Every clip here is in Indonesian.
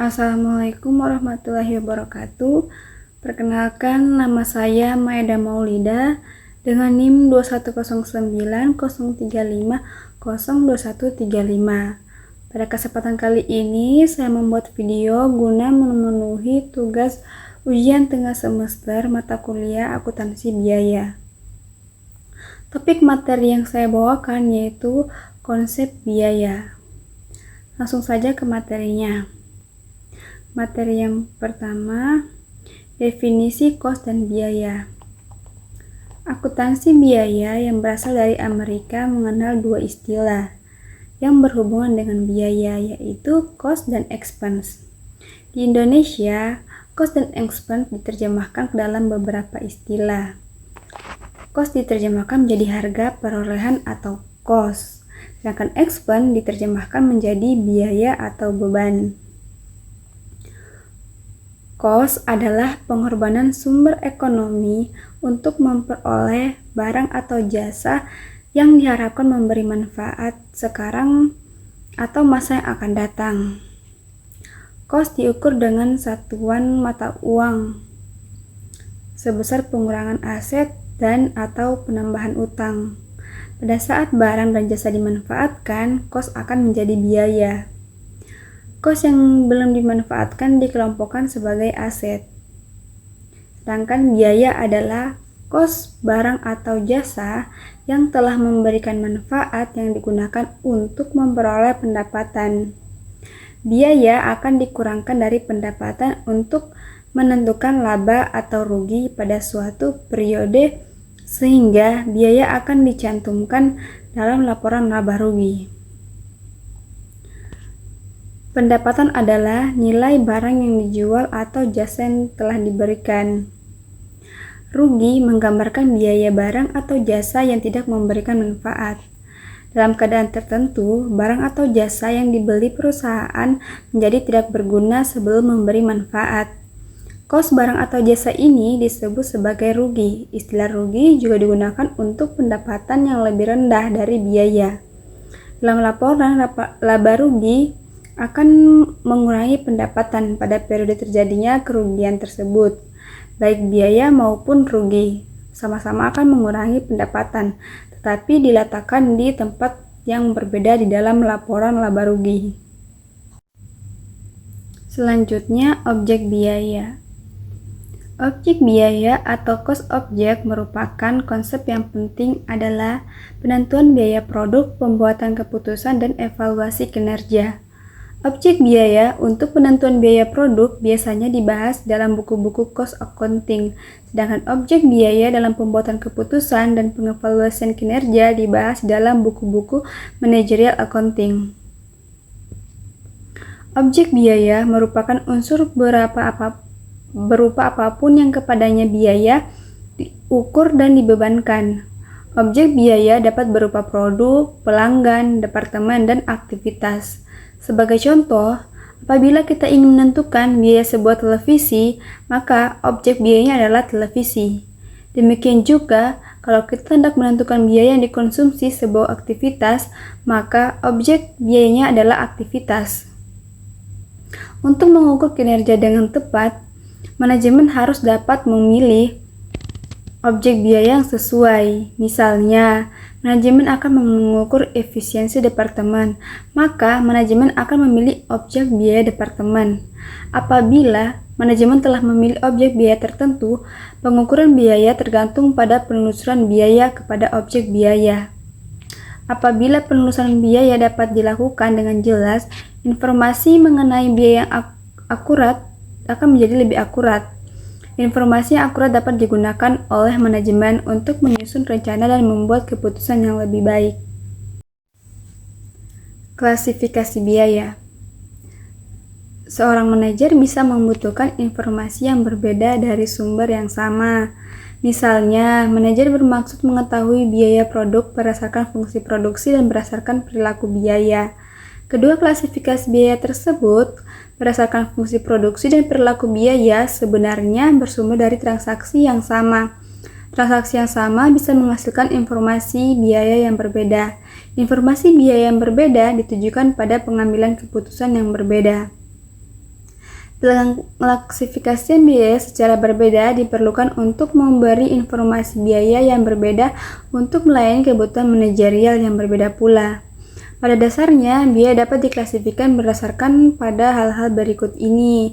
Assalamualaikum warahmatullahi wabarakatuh. Perkenalkan, nama saya Maeda Maulida dengan NIM 210903502135. Pada kesempatan kali ini, saya membuat video guna memenuhi tugas ujian tengah semester mata kuliah akuntansi biaya. Topik materi yang saya bawakan yaitu konsep biaya. Langsung saja ke materinya. Materi yang pertama, definisi kos dan biaya. Akuntansi biaya yang berasal dari Amerika mengenal dua istilah yang berhubungan dengan biaya, yaitu cost dan expense. Di Indonesia, cost dan expense diterjemahkan ke dalam beberapa istilah. Cost diterjemahkan menjadi harga perolehan atau cost, sedangkan expense diterjemahkan menjadi biaya atau beban. Cost adalah pengorbanan sumber ekonomi untuk memperoleh barang atau jasa yang diharapkan memberi manfaat sekarang atau masa yang akan datang. Cost diukur dengan satuan mata uang sebesar pengurangan aset dan atau penambahan utang. Pada saat barang dan jasa dimanfaatkan, cost akan menjadi biaya. Cost yang belum dimanfaatkan dikelompokkan sebagai aset. Sedangkan biaya adalah cost barang atau jasa yang telah memberikan manfaat yang digunakan untuk memperoleh pendapatan. Biaya akan dikurangkan dari pendapatan untuk menentukan laba atau rugi pada suatu periode, sehingga biaya akan dicantumkan dalam laporan laba rugi. Pendapatan adalah nilai barang yang dijual atau jasa yang telah diberikan. Rugi menggambarkan biaya barang atau jasa yang tidak memberikan manfaat. Dalam keadaan tertentu, barang atau jasa yang dibeli perusahaan menjadi tidak berguna sebelum memberi manfaat. Cost barang atau jasa ini disebut sebagai rugi. Istilah rugi juga digunakan untuk pendapatan yang lebih rendah dari biaya. Dalam laporan laba rugi akan mengurangi pendapatan pada periode terjadinya kerugian tersebut. Baik biaya maupun rugi sama-sama akan mengurangi pendapatan, tetapi diletakkan di tempat yang berbeda di dalam laporan laba rugi. Selanjutnya, objek biaya. Objek biaya atau cost object merupakan konsep yang penting adalah penentuan biaya produk, pembuatan keputusan, dan evaluasi kinerja. Objek biaya untuk penentuan biaya produk biasanya dibahas dalam buku-buku cost accounting, sedangkan objek biaya dalam pembuatan keputusan dan pengevaluasian kinerja dibahas dalam buku-buku managerial accounting. Objek biaya merupakan unsur berupa apapun yang kepadanya biaya diukur dan dibebankan. Objek biaya dapat berupa produk, pelanggan, departemen, dan aktivitas. Sebagai contoh, apabila kita ingin menentukan biaya sebuah televisi, maka objek biayanya adalah televisi. Demikian juga, kalau kita hendak menentukan biaya yang dikonsumsi sebuah aktivitas, maka objek biayanya adalah aktivitas. Untuk mengukur kinerja dengan tepat, manajemen harus dapat memilih objek biaya yang sesuai. Misalnya, manajemen akan mengukur efisiensi departemen, maka manajemen akan memilih objek biaya departemen. Apabila manajemen telah memilih objek biaya tertentu, pengukuran biaya tergantung pada penelusuran biaya kepada objek biaya. Apabila penelusuran biaya dapat dilakukan dengan jelas, informasi mengenai biaya yang akurat akan menjadi lebih akurat. Informasi yang akurat dapat digunakan oleh manajemen untuk menyusun rencana dan membuat keputusan yang lebih baik. Klasifikasi biaya. Seorang manajer bisa membutuhkan informasi yang berbeda dari sumber yang sama. Misalnya, manajer bermaksud mengetahui biaya produk berdasarkan fungsi produksi dan berdasarkan perilaku biaya. Kedua klasifikasi biaya tersebut berdasarkan fungsi produksi dan perilaku biaya sebenarnya bersumber dari transaksi yang sama. Transaksi yang sama bisa menghasilkan informasi biaya yang berbeda. Informasi biaya yang berbeda ditujukan pada pengambilan keputusan yang berbeda. Pengklasifikasian biaya secara berbeda diperlukan untuk memberi informasi biaya yang berbeda untuk melayani kebutuhan manajerial yang berbeda pula. Pada dasarnya, biaya dapat diklasifikasikan berdasarkan pada hal-hal berikut ini.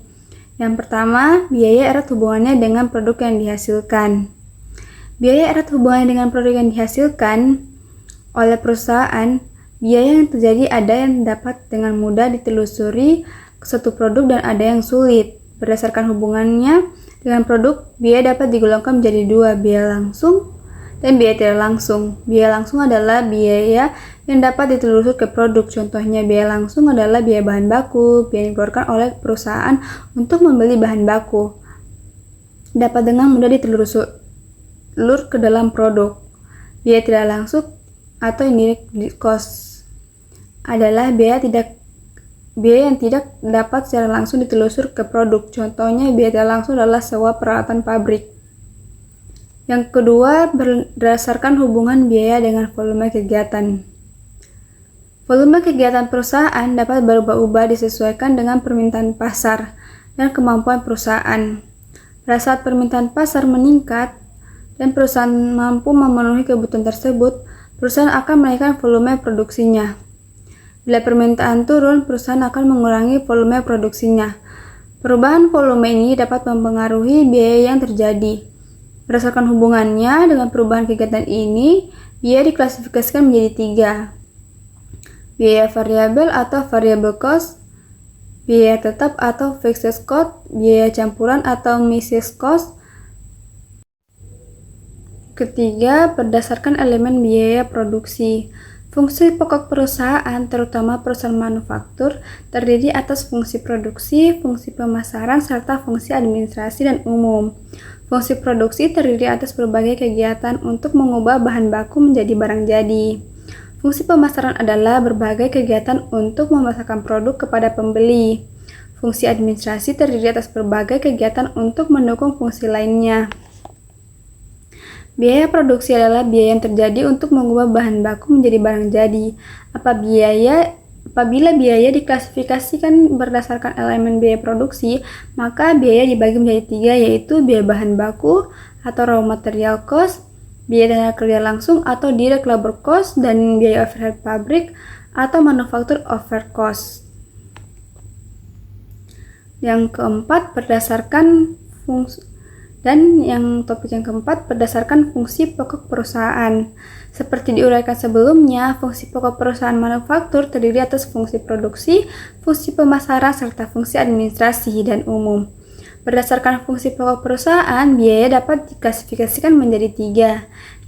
Yang pertama, biaya erat hubungannya dengan produk yang dihasilkan. Biaya erat hubungannya dengan produk yang dihasilkan oleh perusahaan. Biaya yang terjadi ada yang dapat dengan mudah ditelusuri suatu produk dan ada yang sulit. Berdasarkan hubungannya dengan produk, biaya dapat digolongkan menjadi dua, biaya langsung dan biaya tidak langsung. Biaya langsung adalah biaya yang dapat ditelusuri ke produk. Contohnya, biaya langsung adalah biaya bahan baku, biaya yang dikeluarkan oleh perusahaan untuk membeli bahan baku. Dapat dengan mudah ditelusur ke dalam produk. Biaya tidak langsung atau indirect cost adalah biaya yang tidak dapat secara langsung ditelusur ke produk. Contohnya, biaya tidak langsung adalah sewa peralatan pabrik. Yang kedua, berdasarkan hubungan biaya dengan volume kegiatan. Volume kegiatan perusahaan dapat berubah-ubah disesuaikan dengan permintaan pasar dan kemampuan perusahaan. Pada saat permintaan pasar meningkat dan perusahaan mampu memenuhi kebutuhan tersebut, perusahaan akan menaikkan volume produksinya. Bila permintaan turun, perusahaan akan mengurangi volume produksinya. Perubahan volume ini dapat mempengaruhi biaya yang terjadi. Berdasarkan hubungannya dengan perubahan kegiatan ini, biaya diklasifikasikan menjadi tiga. Biaya variabel atau variable cost, biaya tetap atau fixed cost, biaya campuran atau mixed cost. Ketiga, berdasarkan elemen biaya produksi. Fungsi pokok perusahaan, terutama perusahaan manufaktur, terdiri atas fungsi produksi, fungsi pemasaran, serta fungsi administrasi dan umum. Fungsi produksi terdiri atas berbagai kegiatan untuk mengubah bahan baku menjadi barang jadi. Fungsi pemasaran adalah berbagai kegiatan untuk memasarkan produk kepada pembeli. Fungsi administrasi terdiri atas berbagai kegiatan untuk mendukung fungsi lainnya. Biaya produksi adalah biaya yang terjadi untuk mengubah bahan baku menjadi barang jadi. Apabila biaya diklasifikasikan berdasarkan elemen biaya produksi, maka biaya dibagi menjadi tiga, yaitu biaya bahan baku atau raw material cost, biaya tenaga kerja langsung atau direct labor cost, dan biaya overhead pabrik atau manufacture overhead cost. Yang keempat, topik yang keempat berdasarkan fungsi pokok perusahaan. Seperti diuraikan sebelumnya, fungsi pokok perusahaan manufaktur terdiri atas fungsi produksi, fungsi pemasaran, serta fungsi administrasi dan umum. Berdasarkan fungsi pokok perusahaan, biaya dapat diklasifikasikan menjadi tiga.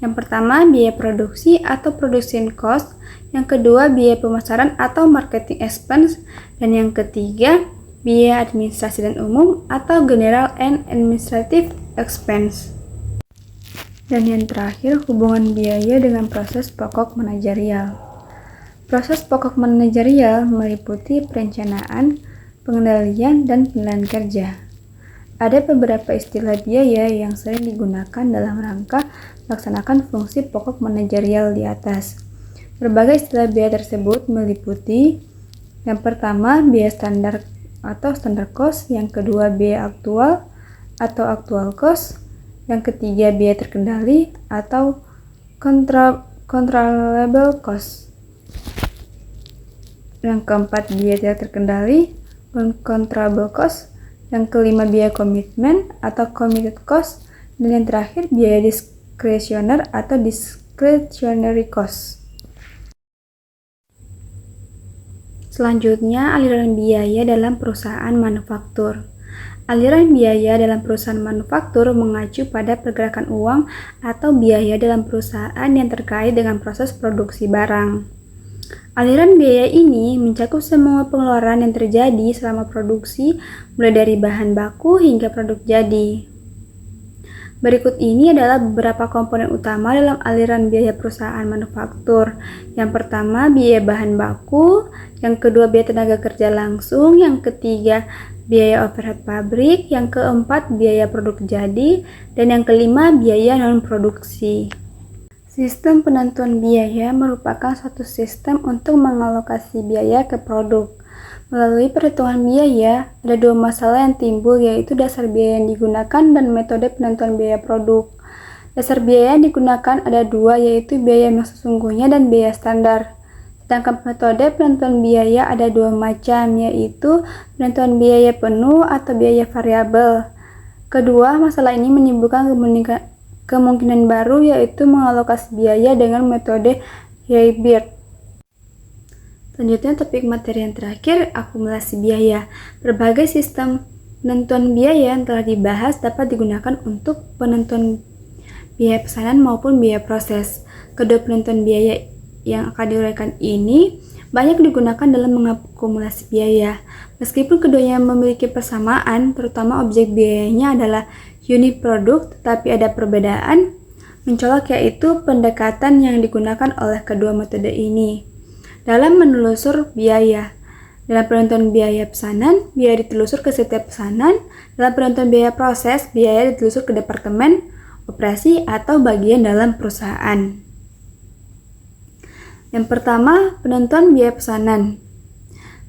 Yang pertama, biaya produksi atau production cost. Yang kedua, biaya pemasaran atau marketing expense. Dan yang ketiga, biaya administrasi dan umum atau general and administrative expense. Dan yang terakhir, hubungan biaya dengan proses pokok manajerial. Proses pokok manajerial meliputi perencanaan, pengendalian, dan penilaian kerja. Ada beberapa istilah biaya yang sering digunakan dalam rangka melaksanakan fungsi pokok manajerial di atas. Berbagai istilah biaya tersebut meliputi: yang pertama, biaya standar atau standard cost, yang kedua biaya aktual atau actual cost, yang ketiga biaya terkendali atau controllable cost, yang keempat biaya tidak terkendali uncontrollable cost, yang kelima biaya komitmen atau committed cost, dan yang terakhir biaya diskresioner atau discretionary cost. Selanjutnya, aliran biaya dalam perusahaan manufaktur. Aliran biaya dalam perusahaan manufaktur mengacu pada pergerakan uang atau biaya dalam perusahaan yang terkait dengan proses produksi barang. Aliran biaya ini mencakup semua pengeluaran yang terjadi selama produksi, mulai dari bahan baku hingga produk jadi. Berikut ini adalah beberapa komponen utama dalam aliran biaya perusahaan manufaktur. Yang pertama, biaya bahan baku, yang kedua biaya tenaga kerja langsung, yang ketiga biaya overhead pabrik, yang keempat biaya produk jadi, dan yang kelima biaya non-produksi. Sistem penentuan biaya merupakan suatu sistem untuk mengalokasi biaya ke produk. Melalui perhitungan biaya, ada dua masalah yang timbul, yaitu dasar biaya yang digunakan dan metode penentuan biaya produk. Dasar biaya yang digunakan ada dua, yaitu biaya yang sesungguhnya dan biaya standar. Sedangkan metode penentuan biaya ada dua macam, yaitu penentuan biaya penuh atau biaya variabel. Kedua, masalah ini menimbulkan kemungkinan baru, yaitu mengalokasi biaya dengan metode hybrid. Selanjutnya, topik materi yang terakhir, akumulasi biaya. Berbagai sistem penentuan biaya yang telah dibahas dapat digunakan untuk penentuan biaya pesanan maupun biaya proses. Kedua penentuan biaya yang akan diuraikan ini banyak digunakan dalam mengakumulasi biaya. Meskipun keduanya memiliki persamaan, terutama objek biayanya adalah unit produk, tetapi ada perbedaan mencolok, yaitu pendekatan yang digunakan oleh kedua metode ini. Dalam menelusur biaya, dalam penentuan biaya pesanan, biaya ditelusur ke setiap pesanan. Dalam penentuan biaya proses, biaya ditelusur ke departemen, operasi, atau bagian dalam perusahaan. Yang pertama, penentuan biaya pesanan.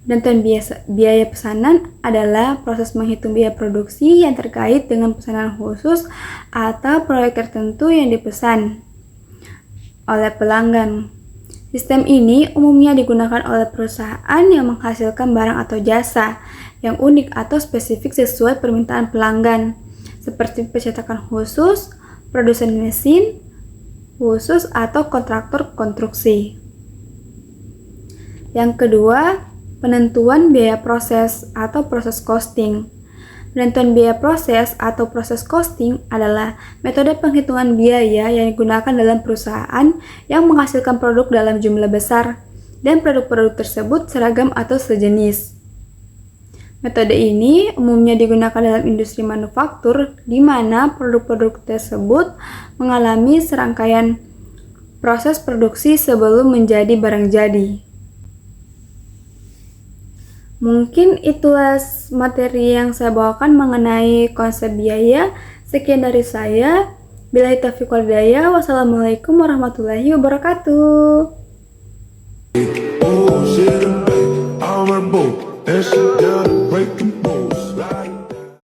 Penentuan biaya pesanan adalah proses menghitung biaya produksi yang terkait dengan pesanan khusus atau proyek tertentu yang dipesan oleh pelanggan. Sistem ini umumnya digunakan oleh perusahaan yang menghasilkan barang atau jasa yang unik atau spesifik sesuai permintaan pelanggan, seperti pencetakan khusus, produsen mesin khusus, atau kontraktor konstruksi. Yang kedua, penentuan biaya proses atau proses costing. Penentuan biaya proses atau proses costing adalah metode penghitungan biaya yang digunakan dalam perusahaan yang menghasilkan produk dalam jumlah besar dan produk-produk tersebut seragam atau sejenis. Metode ini umumnya digunakan dalam industri manufaktur, di mana produk-produk tersebut mengalami serangkaian proses produksi sebelum menjadi barang jadi. Mungkin itulah materi yang saya bawakan mengenai konsep biaya. Sekian dari saya. Billahi taufiq wal hidayah. Wassalamualaikum warahmatullahi wabarakatuh.